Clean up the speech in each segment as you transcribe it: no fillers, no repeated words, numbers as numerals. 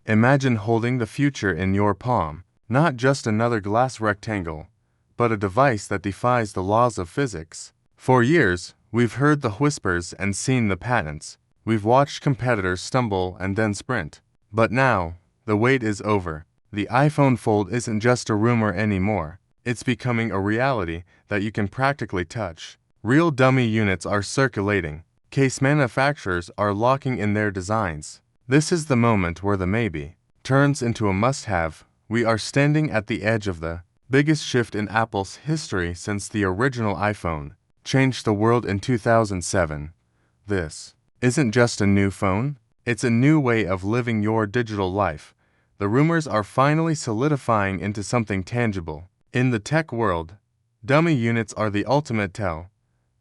Imagine holding the future in your palm, not just another glass rectangle, but a device that defies the laws of physics. For years, we've heard the whispers and seen the patents. We've watched competitors stumble and then sprint. But now, the wait is over. The iPhone Fold isn't just a rumor anymore. It's becoming a reality that you can practically touch. Real dummy units are circulating. Case manufacturers are locking in their designs. This is the moment where the maybe turns into a must-have. We are standing at the edge of the biggest shift in Apple's history since the original iPhone changed the world in 2007. This isn't just a new phone, it's a new way of living your digital life. The rumors are finally solidifying into something tangible. In the tech world, dummy units are the ultimate tell.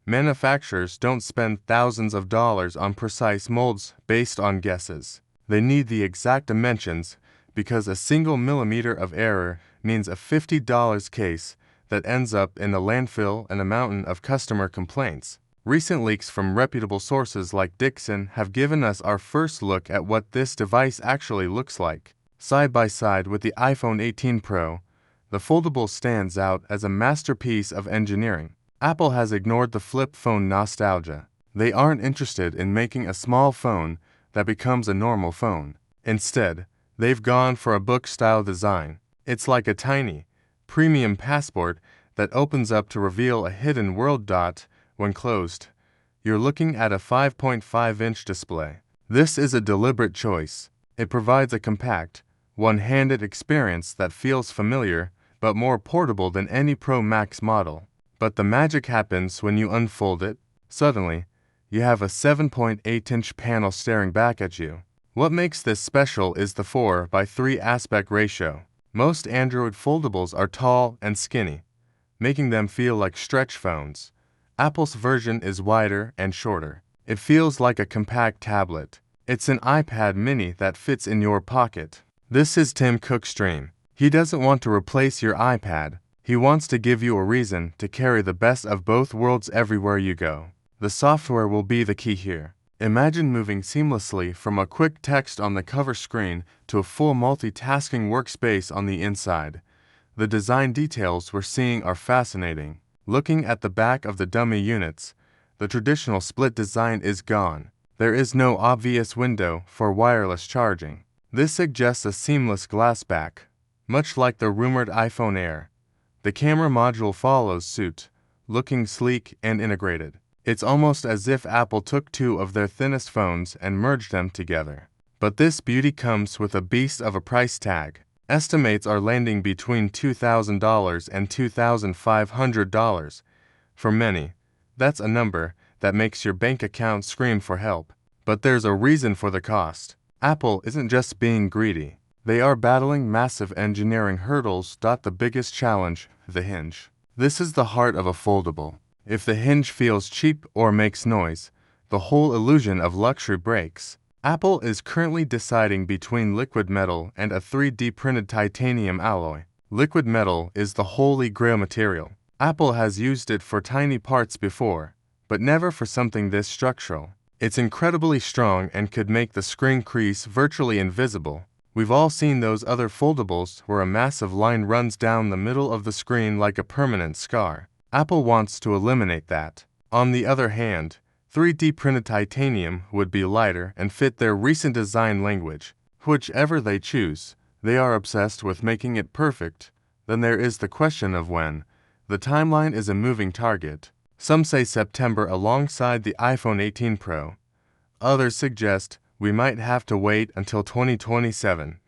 Manufacturers don't spend thousands of dollars on precise molds based on guesses. They need the exact dimensions because a single millimeter of error means a $50 case that ends up in a landfill and a mountain of customer complaints. Recent leaks from reputable sources like Dixon have given us our first look at what this device actually looks like. Side by side with the iPhone 18 Pro, the foldable stands out as a masterpiece of engineering. Apple has ignored the flip phone nostalgia. They aren't interested in making a small phone that becomes a normal phone. Instead, they've gone for a book-style design. It's like a tiny, premium passport that opens up to reveal a hidden world. When closed, you're looking at a 5.5-inch display. This is a deliberate choice. It provides a compact, one-handed experience that feels familiar but more portable than any Pro Max model. But the magic happens when you unfold it. Suddenly, you have a 7.8-inch panel staring back at you. What makes this special is the 4:3 aspect ratio. Most Android foldables are tall and skinny, making them feel like stretch phones. Apple's version is wider and shorter. It feels like a compact tablet. It's an iPad mini that fits in your pocket. This is Tim Cook's dream. He doesn't want to replace your iPad. He wants to give you a reason to carry the best of both worlds everywhere you go. The software will be the key here. Imagine moving seamlessly from a quick text on the cover screen to a full multitasking workspace on the inside. The design details we're seeing are fascinating. Looking at the back of the dummy units, the traditional split design is gone. There is no obvious window for wireless charging. This suggests a seamless glass back, much like the rumored iPhone Air. The camera module follows suit, looking sleek and integrated. It's almost as if Apple took two of their thinnest phones and merged them together. But this beauty comes with a beast of a price tag. Estimates are landing between $2,000 and $2,500. For many, that's a number that makes your bank account scream for help. But there's a reason for the cost. Apple isn't just being greedy. They are battling massive engineering hurdles. The biggest challenge, the hinge. This is the heart of a foldable. If the hinge feels cheap or makes noise, the whole illusion of luxury breaks. Apple is currently deciding between liquid metal and a 3D printed titanium alloy. Liquid metal is the holy grail material. Apple has used it for tiny parts before, but never for something this structural. It's incredibly strong and could make the screen crease virtually invisible. We've all seen those other foldables where a massive line runs down the middle of the screen like a permanent scar. Apple wants to eliminate that. On the other hand, 3D printed titanium would be lighter and fit their recent design language. Whichever they choose, they are obsessed with making it perfect. Then there is the question of when. The timeline is a moving target. Some say September alongside the iPhone 18 Pro. Others suggest we might have to wait until 2027.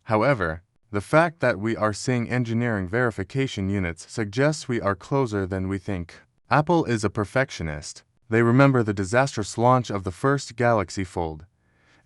However, the fact that we are seeing engineering verification units suggests we are closer than we think. Apple is a perfectionist. They remember the disastrous launch of the first Galaxy Fold,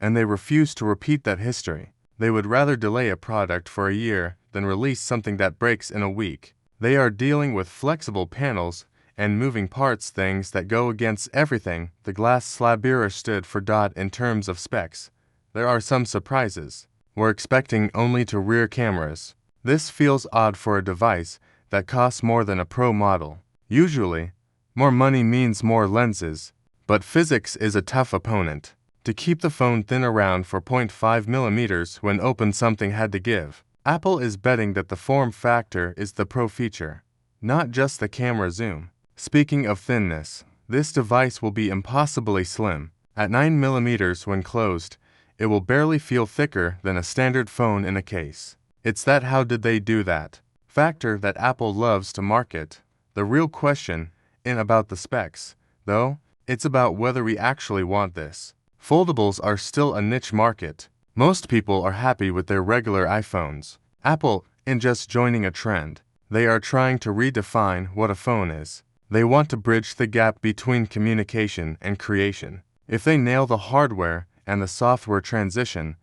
and they refuse to repeat that history. They would rather delay a product for a year than release something that breaks in a week. They are dealing with flexible panels and moving parts, things that go against everything the glass slab era stood for. In terms of specs, there are some surprises. We're expecting only two rear cameras. This feels odd for a device that costs more than a Pro model. Usually, more money means more lenses, but physics is a tough opponent. to keep the phone thin around for 0.5 millimeters when open something had to give. Apple is betting that the form factor is the pro feature, not just the camera zoom. Speaking of thinness, this device will be impossibly slim. At 9 millimeters when closed, it will barely feel thicker than a standard phone in a case. It's that how did they do that factor that Apple loves to market. The real question isn't about the specs, though, it's about whether we actually want this. Foldables are still a niche market. Most people are happy with their regular iPhones. Apple isn't just joining a trend. They are trying to redefine what a phone is. They want to bridge the gap between communication and creation. If they nail the hardware and the software transition,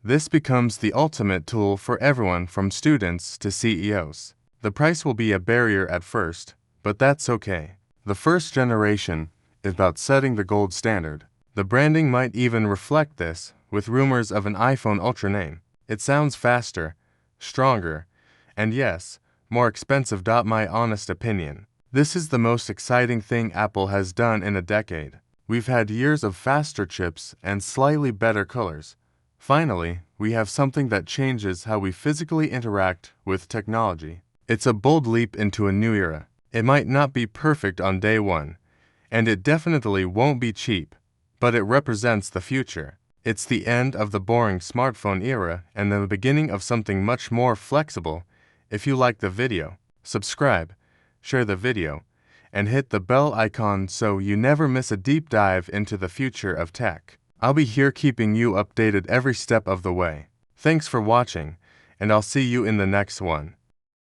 this becomes the ultimate tool for everyone from students to CEOs. The price will be a barrier at first, but that's okay. The first generation is about setting the gold standard. The branding might even reflect this, with rumors of an iPhone Ultra name. It sounds faster, stronger, and yes, more expensive. My honest opinion. This is the most exciting thing Apple has done in a decade. We've had years of faster chips and slightly better colors. Finally, we have something that changes how we physically interact with technology. It's a bold leap into a new era. It might not be perfect on day one, and it definitely won't be cheap, but it represents the future. It's the end of the boring smartphone era and the beginning of something much more flexible. If you like the video, subscribe, share the video, and hit the bell icon so you never miss a deep dive into the future of tech. I'll be here keeping you updated every step of the way. Thanks for watching, and I'll see you in the next one.